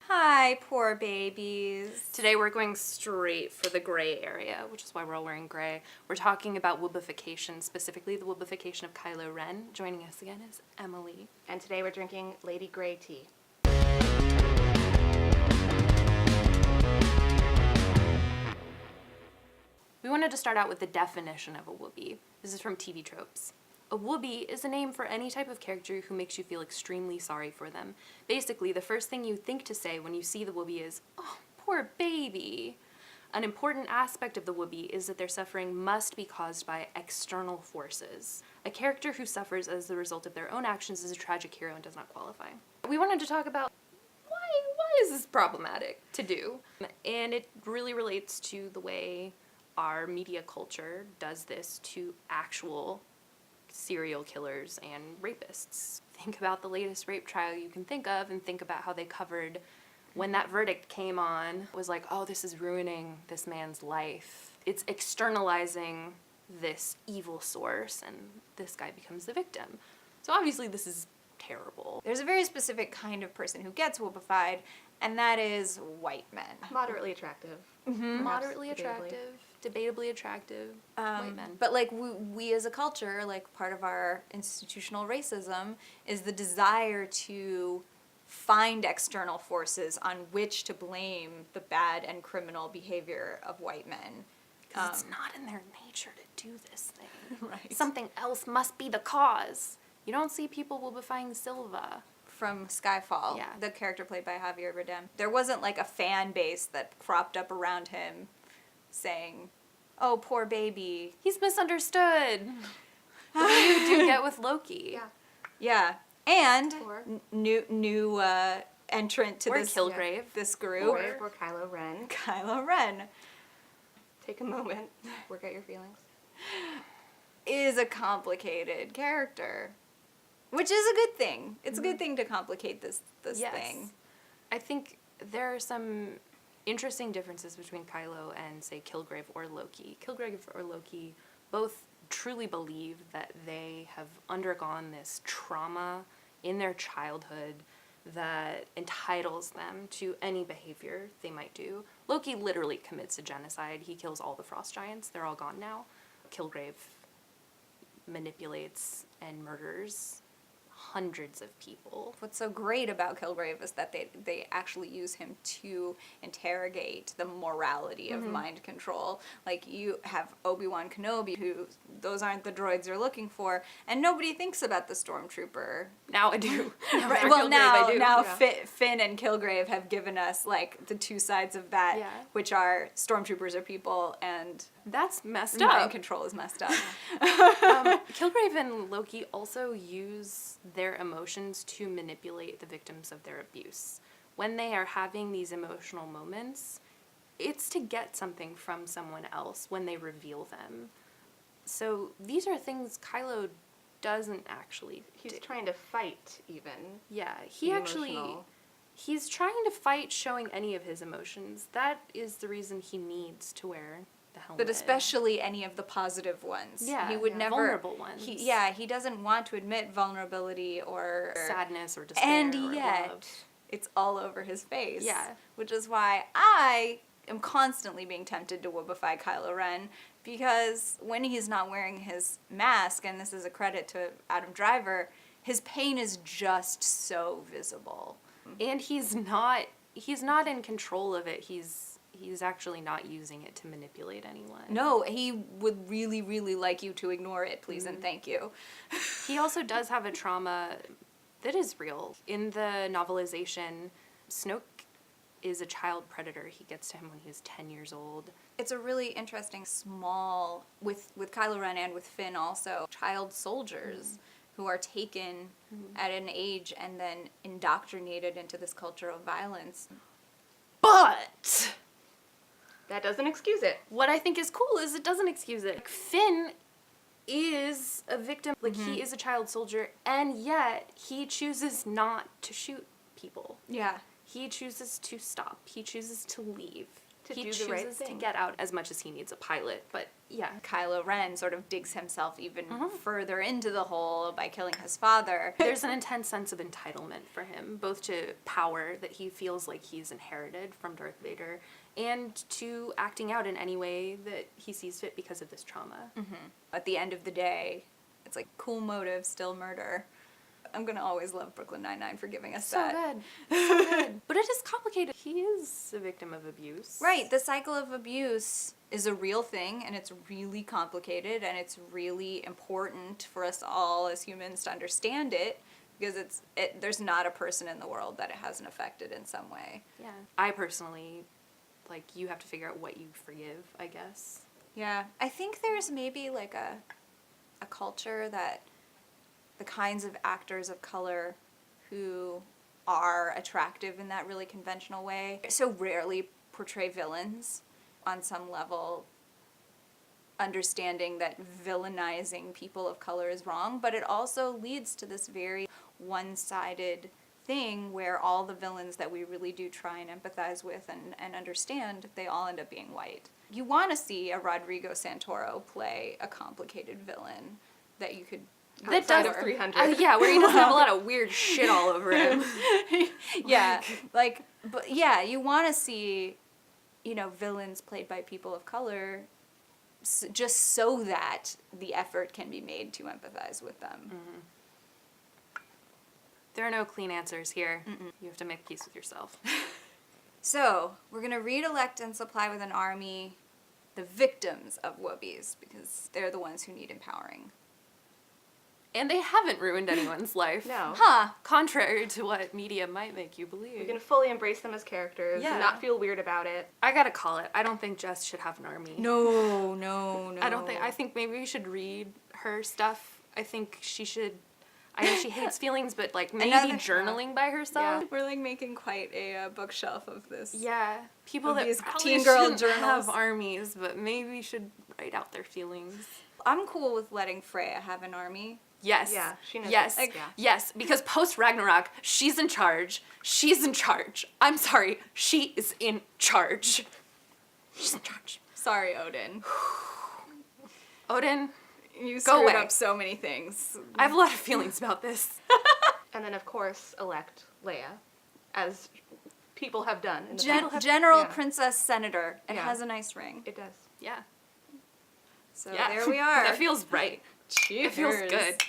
Hi, poor babies. Today we're going straight for the gray area, which is why we're all wearing gray. We're talking about Woobification, specifically the Woobification of Kylo Ren. Joining us again is Emily. And today we're drinking Lady Grey tea. We wanted to start out with the definition of a Wooby. This is from TV Tropes. A Wooby is a name for any type of character who makes you feel extremely sorry for them. Basically, the first thing you think to say when you see the Wooby is, "Oh, poor baby." An important aspect of the Wooby is that their suffering must be caused by external forces. A character who suffers as the result of their own actions is a tragic hero and does not qualify. We wanted to talk about why is this problematic to do? And it really relates to the way our media culture does this to actual serial killers and rapists. Think about the latest rape trial you can think of and think about how they covered when that verdict came on. It was like, oh, this is ruining this man's life. It's externalizing this evil source and this guy becomes the victim. So obviously this is terrible. There's a very specific kind of person who gets whoopified, and that is white men. Moderately attractive. Moderately debatably. attractive, debatably attractive white men. But like we as a culture, like part of our institutional racism is the desire to find external forces on which to blame the bad and criminal behavior of white men. Because it's not in their nature to do this thing. Right. Something else must be the cause. You don't see people woobifying Silva. From Skyfall, Yeah. the character played by Javier Bardem. There wasn't like a fan base that cropped up around him saying, "Oh, poor baby." He's misunderstood. The way you do get with Loki. Yeah. Yeah. And Or- new entrant to Or this Kilgrave. this group, Or Kylo Ren. Kylo Ren, Take a moment. Work out your feelings. is a complicated character, which is a good thing. It's a good thing to complicate this Yes. thing. I think there are some interesting differences between Kylo and, say, Kilgrave or Loki. Kilgrave or Loki both truly believe that they have undergone this trauma in their childhood that entitles them to any behavior they might do. Loki literally commits a genocide. He kills all the frost giants. They're all gone now. Kilgrave manipulates and murders hundreds of people. What's so great about Kilgrave is that they actually use him to interrogate the morality of mind control. Like, you have Obi-Wan Kenobi, who those aren't the droids you're looking for, and nobody thinks about the Stormtrooper. Now I do. Right, After well, Kilgrave, I do. now Yeah. Finn and Kilgrave have given us, like, the two sides of that, Yeah. which are Stormtroopers are people, and That's messed mind up. control is messed up. Kilgrave and Loki also use their emotions to manipulate the victims of their abuse. When they are having these emotional moments, it's to get something from someone else when they reveal them. So these are things Kylo doesn't actually He's do. trying to fight, even. Yeah, he actually... Emotional. He's trying to fight showing any of his emotions. That is the reason he needs to wear the helmet. But especially any of the positive ones. Yeah, he would yeah. never... Vulnerable ones. He doesn't want to admit vulnerability or... sadness or despair And or yet, love. it's all over his face. Yeah. Which is why I am constantly being tempted to woobify Kylo Ren, because when he's not wearing his mask, and this is a credit to Adam Driver, his pain is just so visible. And he's not in control of it. He's actually not using it to manipulate anyone. No, he would really, really like you to ignore it, please and thank you. He also does have a trauma that is real. In the novelization, Snoke is a child predator. He gets to him when he was 10 years old. It's a really interesting small, with Kylo Ren and with Finn also, child soldiers who are taken at an age and then indoctrinated into this culture of violence. But That doesn't excuse it. what I think is cool is it doesn't excuse it. Like, Finn is a victim. Like, he is a child soldier, and yet he chooses not to shoot people. Yeah. He chooses to stop. He chooses to leave. To he do chooses the right to thing. get out as much as he needs a pilot, but yeah. Kylo Ren sort of digs himself even further into the hole by killing his father. There's an intense sense of entitlement for him, both to power that he feels like he's inherited from Darth Vader, and to acting out in any way that he sees fit because of this trauma. At the end of the day, it's like cool motive, still murder. I'm gonna always love Brooklyn Nine-Nine for giving us So that. good. So good. But it is complicated. He is a victim of abuse. Right, the cycle of abuse is a real thing, and it's really complicated, and it's really important for us all as humans to understand it, because there's not a person in the world that it hasn't affected in some way. Yeah. I personally, like, you have to figure out what you forgive, I guess. Yeah, I think there's maybe like a culture that the kinds of actors of color who are attractive in that really conventional way so rarely portray villains on some level, understanding that villainizing people of color is wrong, but it also leads to this very one-sided thing where all the villains that we really do try and empathize with and understand, they all end up being white. You want to see a Rodrigo Santoro play a complicated villain that you could Outside of 300. Yeah, where he doesn't have a lot of weird shit all over him. Yeah, like, but yeah, you want to see, villains played by people of color, just so that the effort can be made to empathize with them. There are no clean answers here. You have to make peace with yourself. So, we're going to reelect and supply with an army the victims of Woobies, because they're the ones who need empowering. And they haven't ruined anyone's life. No. Huh. Contrary to what media might make you We believe. can fully embrace them as characters Yeah. and not feel weird about it. I gotta call it. I don't think Jess should have an army. No. I think maybe we should read her stuff. I think she should. I know she hates feelings, but like maybe Another- journaling by herself. Yeah. We're like making quite a bookshelf of this. Yeah, people Of that these probably teen girl shouldn't journals. have armies, but maybe should write out their feelings. I'm cool with letting Freya have an army. Yes. Yeah, she knows Yes. it. Yeah. Yes, because post Ragnarok, she's in charge. She's in charge. I'm sorry, she is in charge. She's in charge. Sorry, Odin. Odin, You Go screwed away. up so many things. I have a lot of feelings about this. And then, of course, elect Leia, as people have done. In the past. General Yeah. Princess Senator. It Yeah. has a nice ring. It does. Yeah. So Yeah. there we are. That feels right. It feels Cheers. good.